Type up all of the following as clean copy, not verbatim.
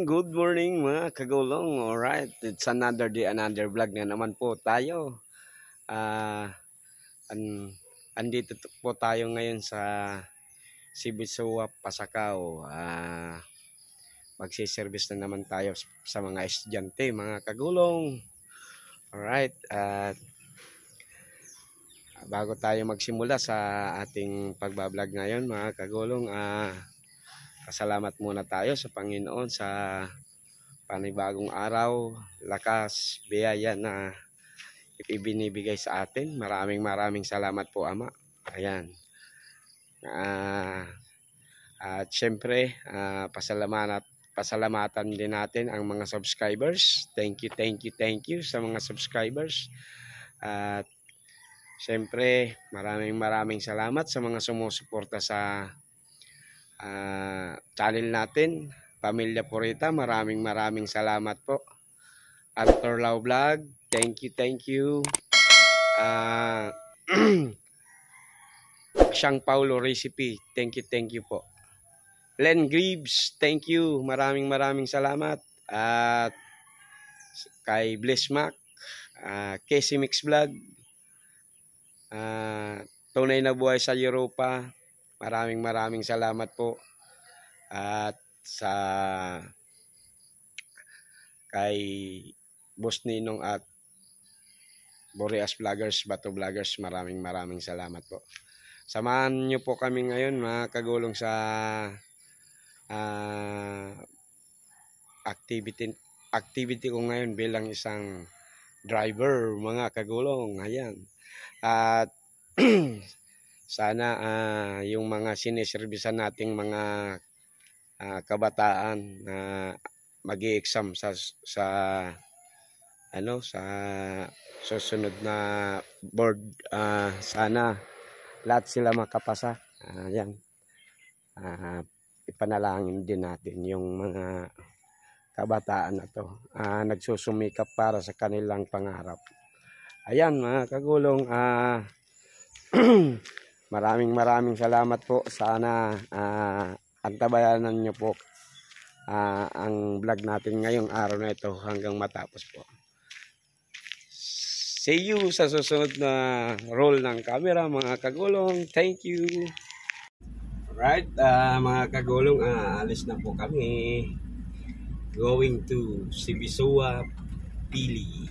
good morning mga kagulong. Alright, it's another day, another vlog na naman po tayo. Andito po tayo ngayon sa Sibisuwa, Pasakaw. Magsiservice na naman tayo sa mga estudyante, mga kagulong. Alright, at bago tayo magsimula sa ating pagbablog ngayon mga kagulong, pasalamat muna tayo sa Panginoon sa panibagong araw, lakas, biyaya na ibinibigay sa atin. Maraming salamat po, Ama. Ayan. At syempre, pasalamatan din natin ang mga subscribers. Thank you sa mga subscribers. At syempre, maraming salamat sa mga sumusuporta sa channel natin, Pamilya Purita. Maraming salamat po. Arthur Lau Vlog, thank you. Siyang Paulo Recipe, thank you po. Len Greaves, thank you. Maraming salamat. At kay Bliss Mac, Casey Mix Vlog, Tunay na Buhay sa Europa, maraming salamat po. At sa kay Boss Ninong at Boreas Vloggers, Bato Vloggers, maraming salamat po. Samahan nyo po kami ngayon mga kagulong sa activity ko ngayon bilang isang driver mga kagulong. Ayan. At sana yung mga siniservisan nating mga kabataan na mag-i-exam sa susunod na board, sana lahat sila makapasa. Ayan. Ipanalangin din natin yung mga kabataan na to, nagsusumikap para sa kanilang pangarap. Ayan mga kagulong, maraming salamat po. Sana antabayanan nyo po ang vlog natin ngayong araw na ito hanggang matapos po. See you sa susunod na roll ng camera mga kagulong. Thank you. Alright, mga kagulong, alis na po kami. Going to Sibisuwa, Pili.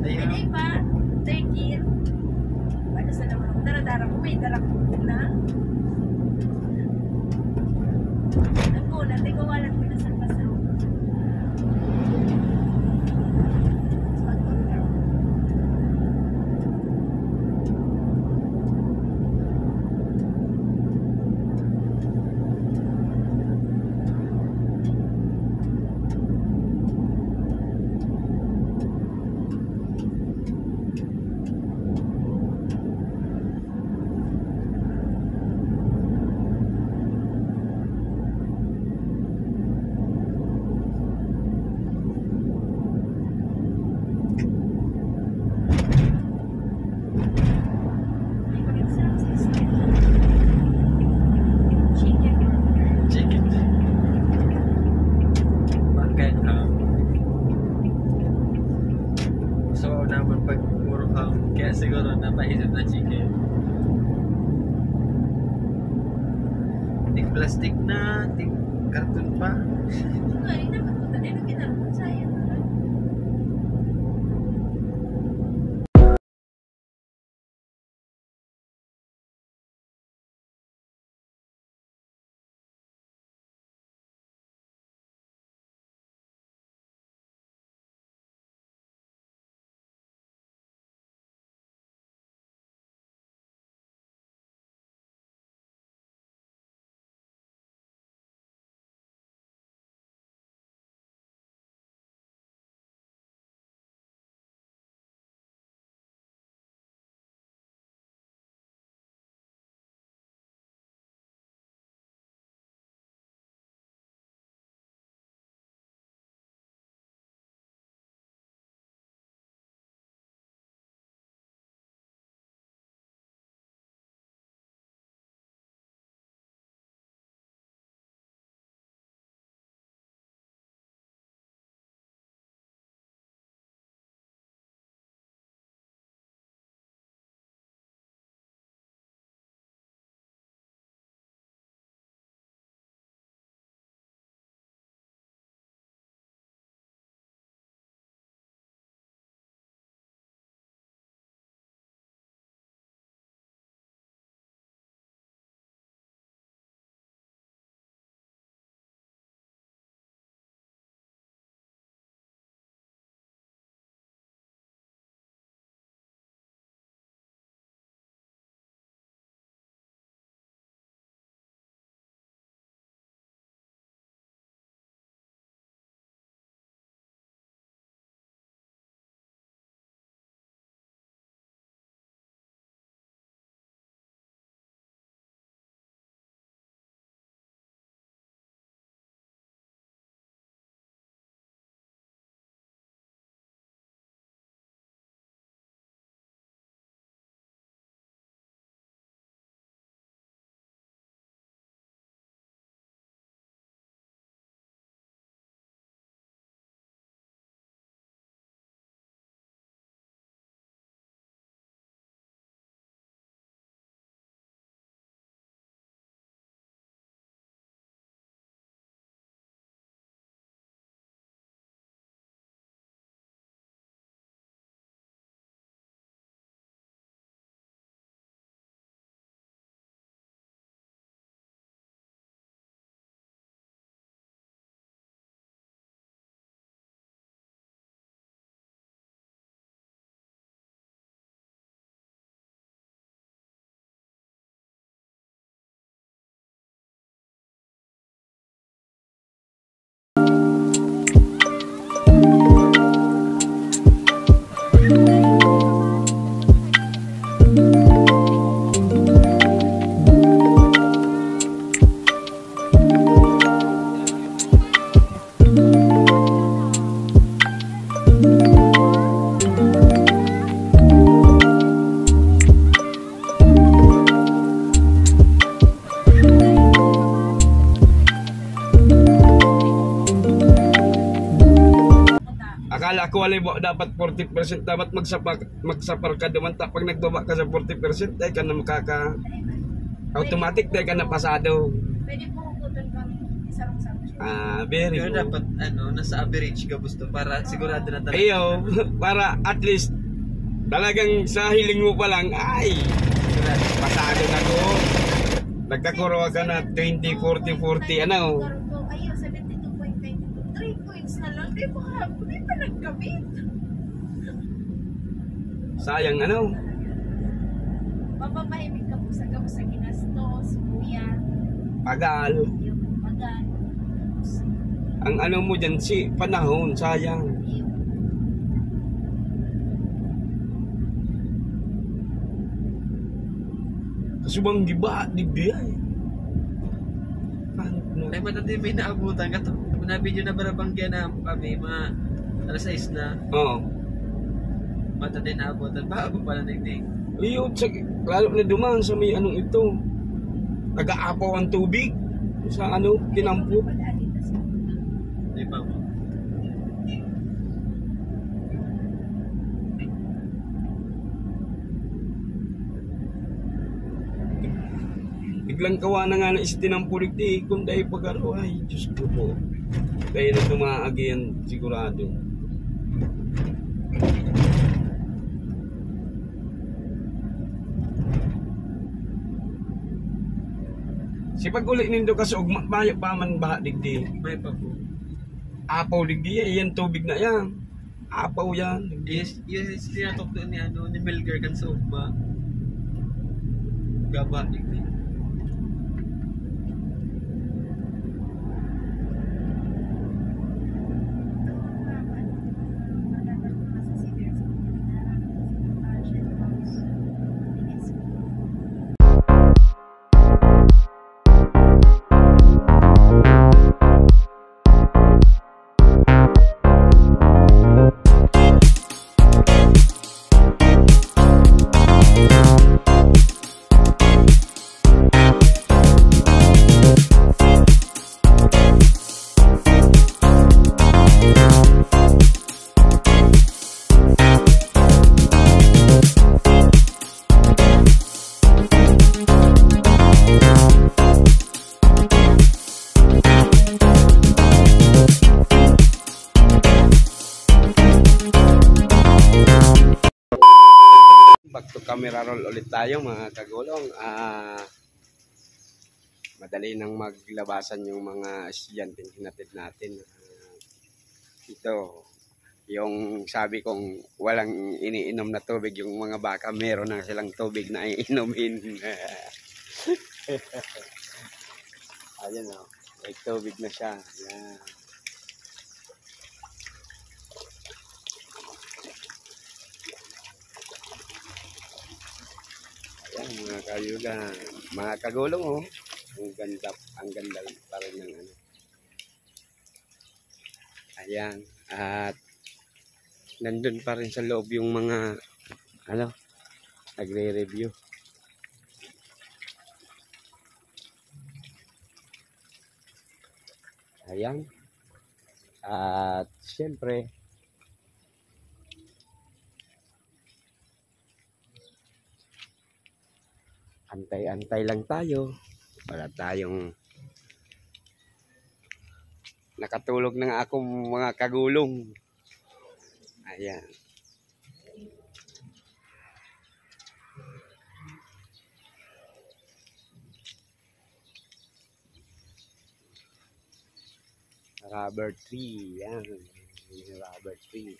Ayun. Pwede pa, third year. Ano sa naman ako, daradara ko, may dara ko na. Nagkunan, di ko walang pinasal-pasal. Chicken. Bakit gusto ko naman pag puro ham, kaya siguro napaisip na chicken. Ting plastic na, ting karton pa. Akala ko wala mo dapat 40% dapat magsapar ka naman pag nagbaba ka sa 40% dahil ka na automatic dahil ka na pasado. Pwede po hukutan kami isang Very Pero good. dapat, nasa average ka gusto para sigurado na talaga. Ayo, para at least talagang sa hiling mo pa lang, ay, Sigurado. pasado na ko. Nagkakuroa ka na 20, 40, 40, ano. Ayaw, 72.92. 3 points na lang. Di pa nagkabit. Sayang, ano. Mapapahimik ka po sa ginastos, kuya. Pagal. Yung magan. Ang ano mo dyan, si panahon, sayang. Kasubang giba, digdi ay. Paano na? Ay, matindi may naabutan ka to. Nabidyo na barabangga na kami, mga alas 6 na. Oo. Matindi naabutan. Bago pala nagdig. Iyo, lalo na dumaan sa may anong ito. Nag-aapaw ang tubig. Sa ano, tinampo. Di ba mo? Biglang kawa na nga na isitinampulig di. Kung dahil pagkaro, ay, Diyos ko po. Kaya na tumaagi yan sigurado. Si pag-uli nindo kasi mayo pa man baha digdi. May pa po. Apaw digdi yan tubig na yan. Apaw yan. Yes, tinatok doon ni Melgar kan sa ugma. Gaba, digdi. Back to camera roll ulit tayo mga kagulong. Madali nang maglabasan yung mga estudyanteng hinatid natin. Ito, yung sabi kong walang iniinom na tubig, yung mga baka meron na silang tubig na iinumin. Ayan o, may tubig na siya. Ayan. Ayan mga kayugan, mga kagulong oh. Ang ganda pa rin ng ano. Ayan, at nandun pa rin sa loob yung mga ano, nagre-review. Ayan. At siyempre, antay-antay lang tayo. Wala tayong nakatulog na nga akong mga kagulong. Ayan. Rubber tree. Yan. Rubber tree.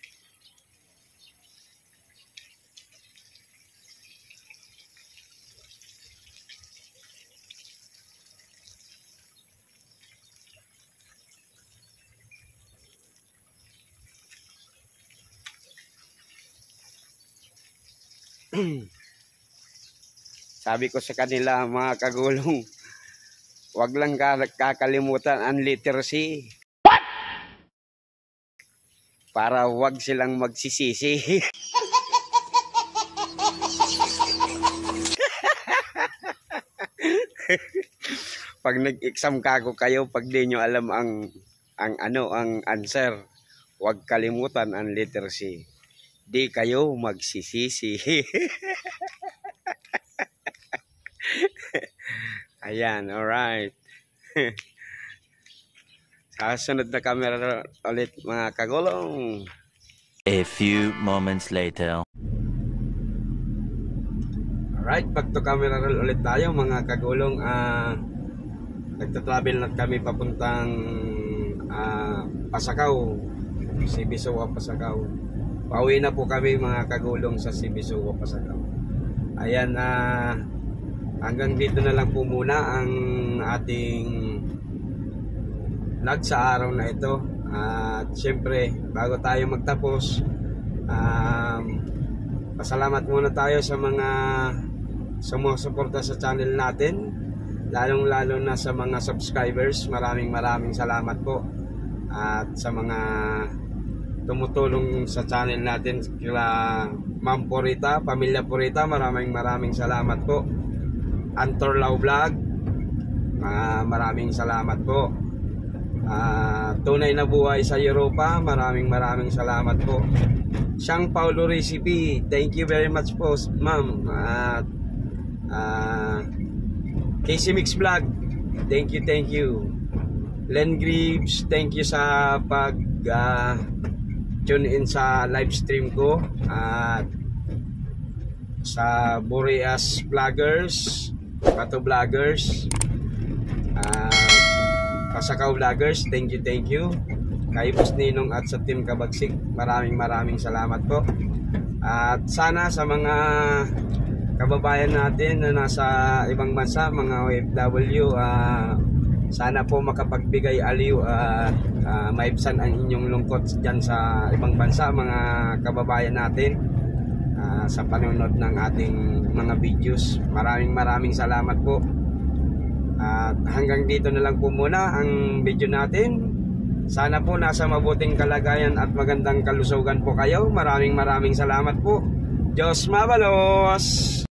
Sabi ko sa kanila mga kagulong, wag lang kakalimutan ang literacy. What? Para wag silang magsisisi. Pag nag-exam kako kayo, pag di nyo alam ang answer, wag kalimutan ang literacy. Di kayo magsisisi. Ayan, alright. Sa sunod na camera ulit mga kagulong. A few moments later. Alright, back to camera roll ulit tayo mga kagulong. Nagta-travel na kami papuntang Pasakaw, Sibisowa, Pasakaw. Pauwi na po kami mga kagulong sa Sibisowa, Pasakaw. Ayan, hanggang dito na lang po muna ang ating vlog sa araw na ito. At syempre, bago tayo magtapos, pasalamat muna tayo sa mga sumusuporta sa channel natin, lalong-lalo na sa mga subscribers. Maraming salamat po. At sa mga tumutulong sa channel natin, kila Ma'am Purita, Pamilya Purita, maraming salamat po. Antorlaw Vlog, maraming salamat po. Tunay na buhay sa Europa, maraming salamat po. Siyang Paulo Recipe, thank you very much po ma'am. At Casey Mix Vlog, thank you. Len Greaves, thank you sa pag tune in sa live stream ko. At sa Boreas Vloggers, Bato Vloggers, Pasakaw Vloggers, thank you. Kay Boss Ninong at sa Team Kabagsik, maraming salamat po. At sana sa mga kababayan natin na nasa ibang bansa, mga OFW, sana po makapagbigay aliw at maibsan ang inyong lungkot dyan sa ibang bansa, mga kababayan natin, sa panonood ng ating mga videos. Maraming salamat po. At hanggang dito na lang po muna ang video natin. Sana po nasa mabuting kalagayan at magandang kalusugan po kayo. Maraming salamat po. Diyos mabalos!